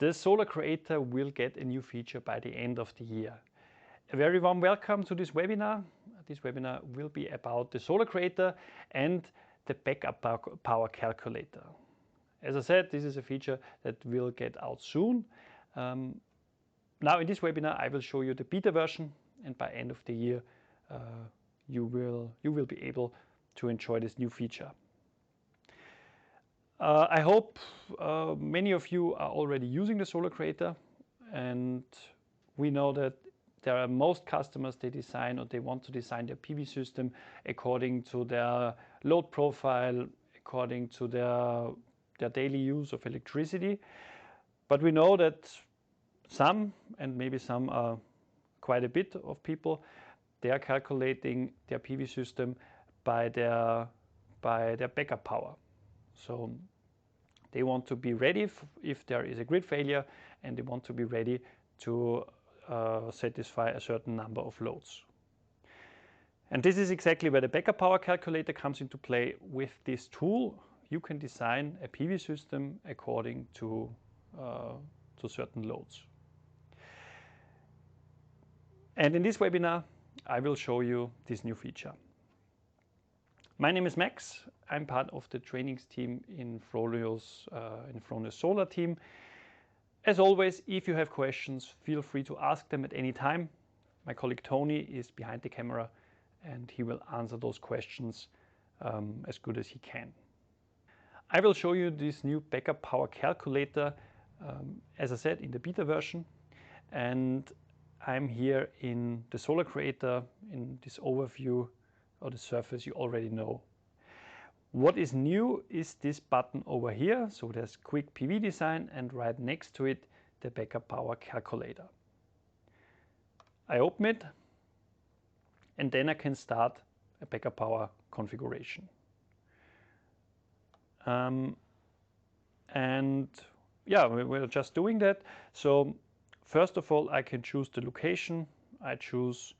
The Solar.creator will get a new feature by the end of the year. A very warm welcome to this webinar. This webinar will be about the Solar.creator and the backup power calculator. As I said, this is a feature that will get out soon. Now in this webinar I will show you the beta version, and by end of the year you will be able to enjoy this new feature. I hope many of you are already using the Solar.creator, and we know that there are most customers, they design or they want to design their PV system according to their load profile, according to their daily use of electricity. But we know that some, and maybe some are quite a bit of people, they are calculating their PV system by their backup power. So they want to be ready if there is a grid failure, and they want to be ready to satisfy a certain number of loads. And this is exactly where the backup power calculator comes into play. With this tool, you can design a PV system according to certain loads. And in this webinar, I will show you this new feature. My name is Max. I'm part of the trainings team in Fronius Solar team. As always, if you have questions, feel free to ask them at any time. My colleague Tony is behind the camera, and he will answer those questions as good as he can. I will show you this new backup power calculator, as I said, in the beta version. And I'm here in the Solar.creator in this overview or the surface you already know. What is new is this button over here. So there's Quick PV Design, and right next to it, the backup power calculator. I open it, and then I can start a backup power configuration. And yeah, we're just doing that. So first of all, I can choose the location. I choose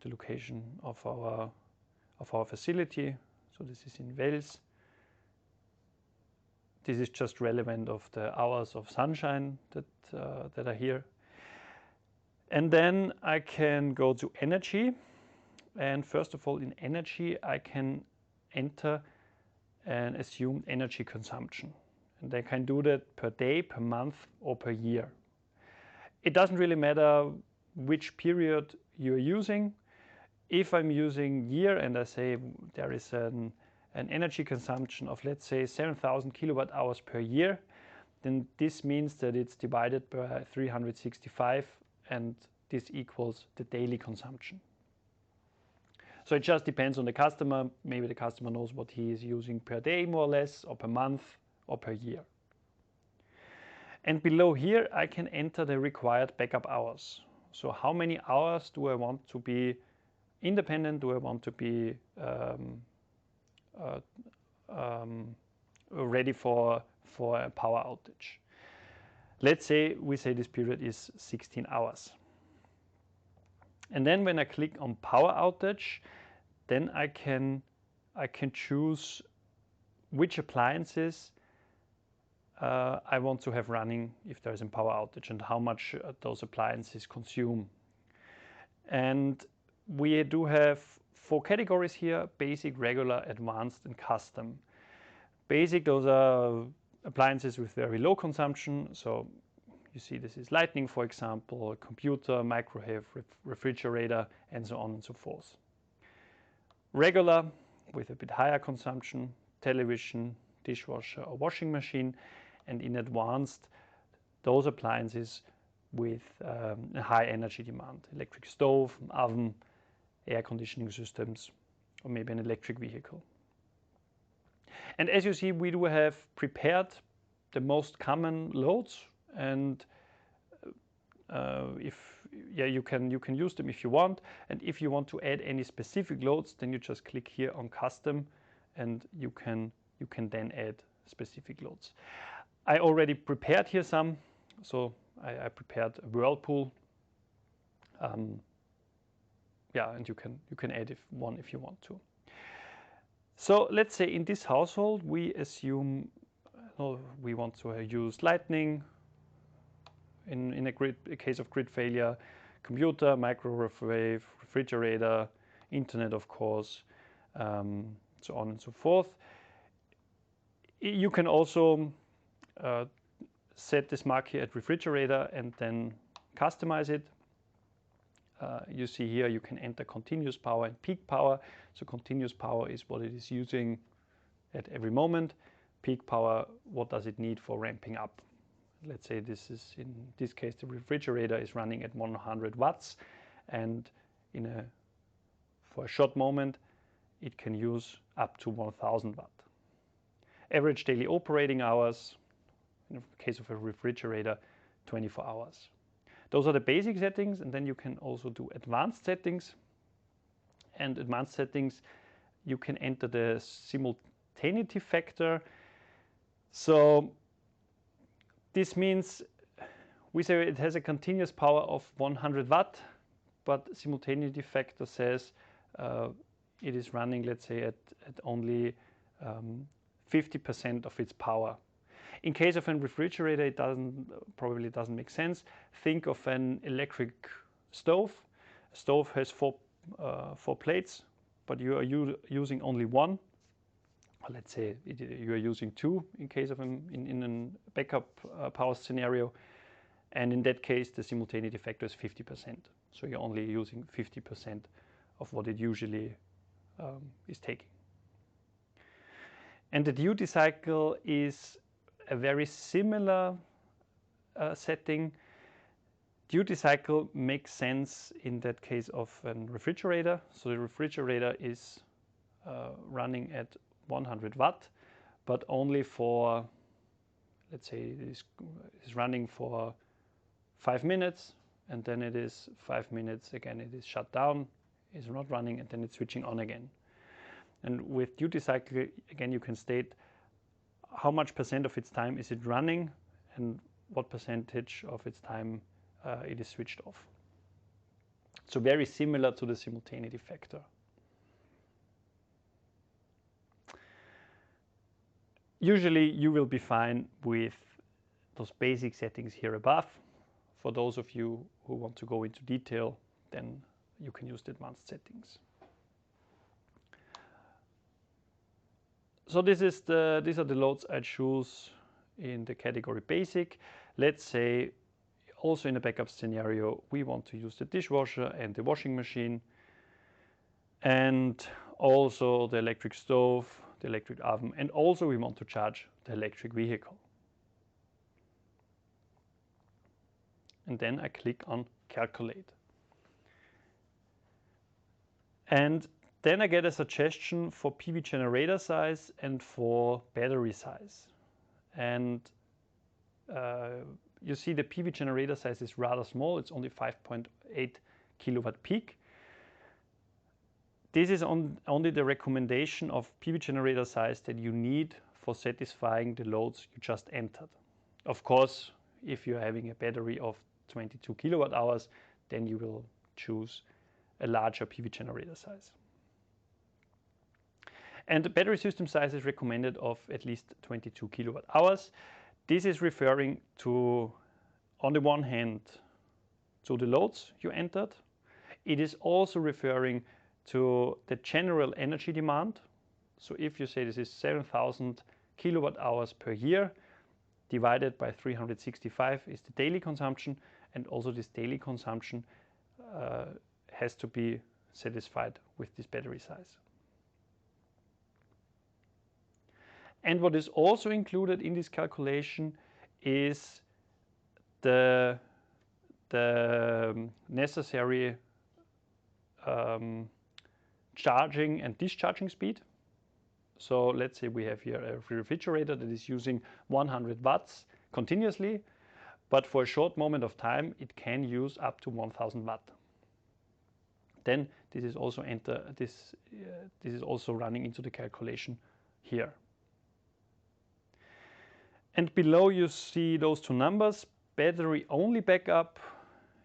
the location of our facility. So this is in Wales. This is just relevant of the hours of sunshine that are here. And then I can go to energy. And first of all, in energy, I can enter an assumed energy consumption. And I can do that per day, per month, or per year. It doesn't really matter which period you're using. If I'm using year and I say there is an energy consumption of, let's say, 7,000 kilowatt hours per year, then this means that it's divided by 365, and this equals the daily consumption. So it just depends on the customer. Maybe the customer knows what he is using per day, more or less, or per month, or per year. And below here, I can enter the required backup hours. So how many hours do I want to be independent? Do I want to be ready for a power outage? Let's say we say this period is 16 hours. And then when I click on power outage, then I can choose which appliances I want to have running if there is a power outage, and how much those appliances consume. And we do have 4 categories here: basic, regular, advanced, and custom. Basic, those are appliances with very low consumption. So you see this is lighting, for example, computer, microwave, refrigerator, and so on and so forth. Regular, with a bit higher consumption: television, dishwasher, or washing machine. And in advanced, those appliances with a high energy demand: electric stove, oven, air conditioning systems, or maybe an electric vehicle. And as you see, we do have prepared the most common loads, and you can use them if you want. And if you want to add any specific loads, then you just click here on custom, and you can then add specific loads. I already prepared here some. So I prepared a whirlpool. Yeah, and you can add one if you want to. So let's say in this household we assume we want to use lighting, in a case of grid failure, computer, microwave, refrigerator, internet, of course, so on and so forth. You can also set this mark here at refrigerator and then customize it. You see here you can enter continuous power and peak power. So continuous power is what it is using at every moment. Peak power, what does it need for ramping up? Let's say this is, in this case, the refrigerator is running at 100 watts, and for a short moment it can use up to 1000 watt. Average daily operating hours, in the case of a refrigerator, 24 hours. Those are the basic settings, and then you can also do advanced settings. And advanced settings, you can enter the simultaneity factor. So this means we say it has a continuous power of 100 watt, but simultaneity factor says it is running, let's say, at only 50% of its power. In case of a refrigerator, it probably doesn't make sense. Think of an electric stove. A stove has four plates, but you are using only one. Or let's say you are using two in case of in a backup power scenario. And in that case, the simultaneity factor is 50%. So you're only using 50% of what it usually is taking. And the duty cycle is a very similar setting. Duty cycle makes sense in that case of a refrigerator. So the refrigerator is running at 100 watt, but only for, let's say, it is running for 5 minutes, and then it is 5 minutes again, it is shut down, is not running, and then it's switching on again. And with duty cycle, again, you can state how much percent of its time is it running and what percentage of its time it is switched off. So very similar to the simultaneity factor. Usually you will be fine with those basic settings here above. For those of you who want to go into detail, then you can use the advanced settings. So these are the loads I choose in the category basic. Let's say also in a backup scenario, we want to use the dishwasher and the washing machine, and also the electric stove, the electric oven, and also we want to charge the electric vehicle. And then I click on calculate. And then I get a suggestion for PV generator size and for battery size. And you see the PV generator size is rather small. It's only 5.8 kilowatt peak. This is only the recommendation of PV generator size that you need for satisfying the loads you just entered. Of course, if you're having a battery of 22 kilowatt hours, then you will choose a larger PV generator size. And the battery system size is recommended of at least 22 kilowatt hours. This is referring to, on the one hand, to the loads you entered. It is also referring to the general energy demand. So if you say this is 7,000 kilowatt hours per year, divided by 365 is the daily consumption, and also this daily consumption has to be satisfied with this battery size. And what is also included in this calculation is the necessary charging and discharging speed. So let's say we have here a refrigerator that is using 100 watts continuously, but for a short moment of time it can use up to 1000 watt. Then this is also this is also running into the calculation here. And below you see those two numbers. Battery only backup,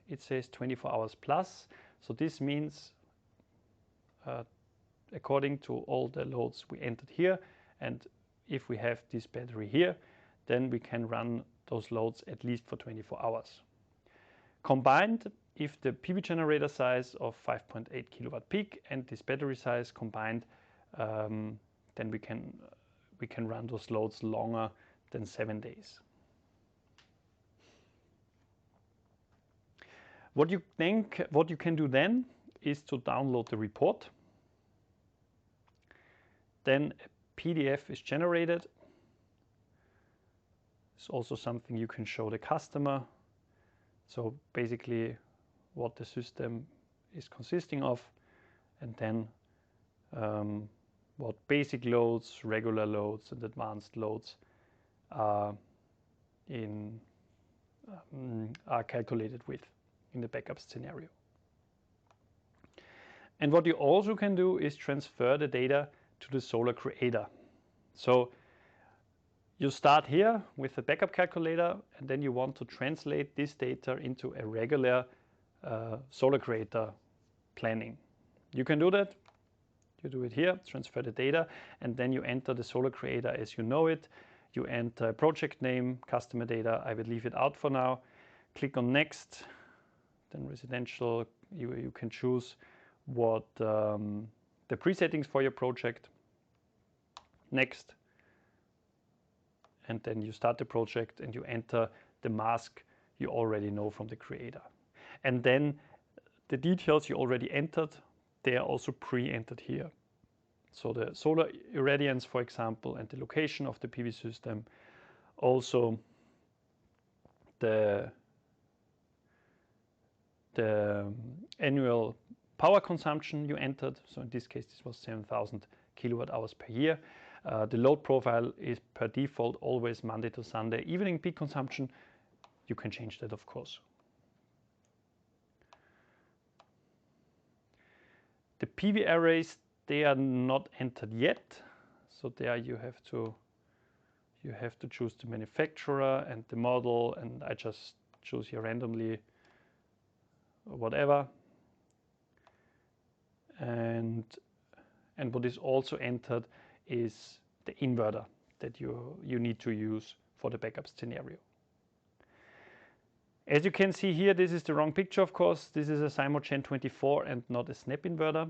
it says 24 hours plus. So this means according to all the loads we entered here, and if we have this battery here, then we can run those loads at least for 24 hours. Combined, if the PV generator size of 5.8 kilowatt peak and this battery size combined, then we can run those loads longer than 7 days. What you can do then is to download the report. Then a PDF is generated. It's also something you can show the customer. So basically what the system is consisting of, and then what basic loads, regular loads, and advanced loads are calculated with in the backup scenario. And what you also can do is transfer the data to the Solar.creator. So you start here with the backup calculator, and then you want to translate this data into a regular Solar.creator planning. You can do that. You do it here, transfer the data, and then you enter the Solar.creator as you know it. You enter project name, customer data. I will leave it out for now. Click on next. Then residential, you can choose what the presettings for your project. Next. And then you start the project and you enter the mask you already know from the creator. And then the details you already entered, they are also pre-entered here. So the solar irradiance, for example, and the location of the PV system. Also the annual power consumption you entered. So in this case, this was 7,000 kilowatt hours per year. The load profile is per default always Monday to Sunday. Evening peak consumption, you can change that, of course. The PV arrays, they are not entered yet. So there you have to choose the manufacturer and the model, and I just choose here randomly whatever. And what is also entered is the inverter that you need to use for the backup scenario. As you can see here, this is the wrong picture, of course. This is a Simogen 24 and not a snap inverter.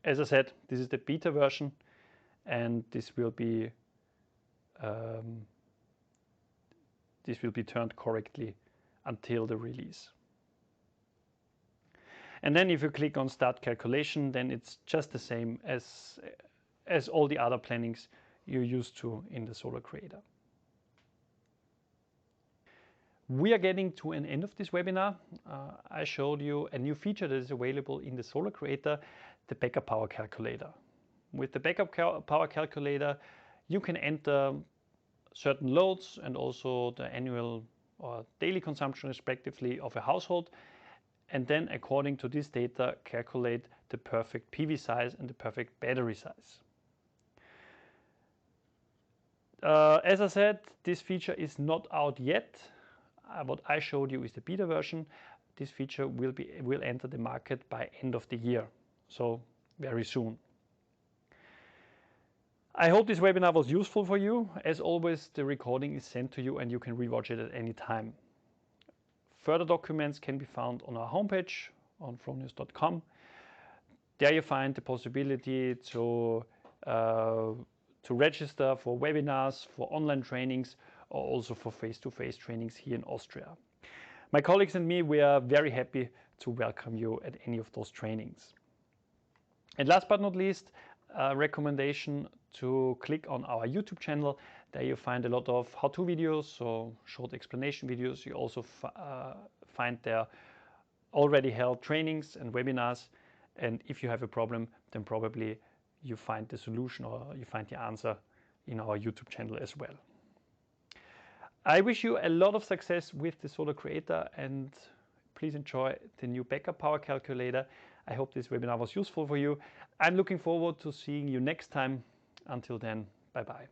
As I said, this is the beta version, and this will be turned correctly until the release. And then if you click on Start Calculation, then it's just the same as all the other plannings you're used to in the Solar.creator. We are getting to an end of this webinar. I showed you a new feature that is available in the Solar.creator, the Backup Power Calculator. With the Backup Power Calculator, you can enter certain loads and also the annual or daily consumption respectively of a household, and then according to this data calculate the perfect PV size and the perfect battery size. As I said, this feature is not out yet. What I showed you is the beta version. This feature will enter the market by end of the year, so very soon. I hope this webinar was useful for you. As always, the recording is sent to you and you can rewatch it at any time. Further documents can be found on our homepage on Fronius.com. There you find the possibility to register for webinars, for online trainings, or also for face-to-face trainings here in Austria. My colleagues and me, we are very happy to welcome you at any of those trainings. And last but not least, a recommendation to click on our YouTube channel. There you find a lot of how-to videos, so short explanation videos. You also find there already held trainings and webinars. And if you have a problem, then probably you find the solution or you find the answer in our YouTube channel as well. I wish you a lot of success with the Solar.creator, and please enjoy the new Backup Power Calculator. I hope this webinar was useful for you. I'm looking forward to seeing you next time. Until then, bye-bye.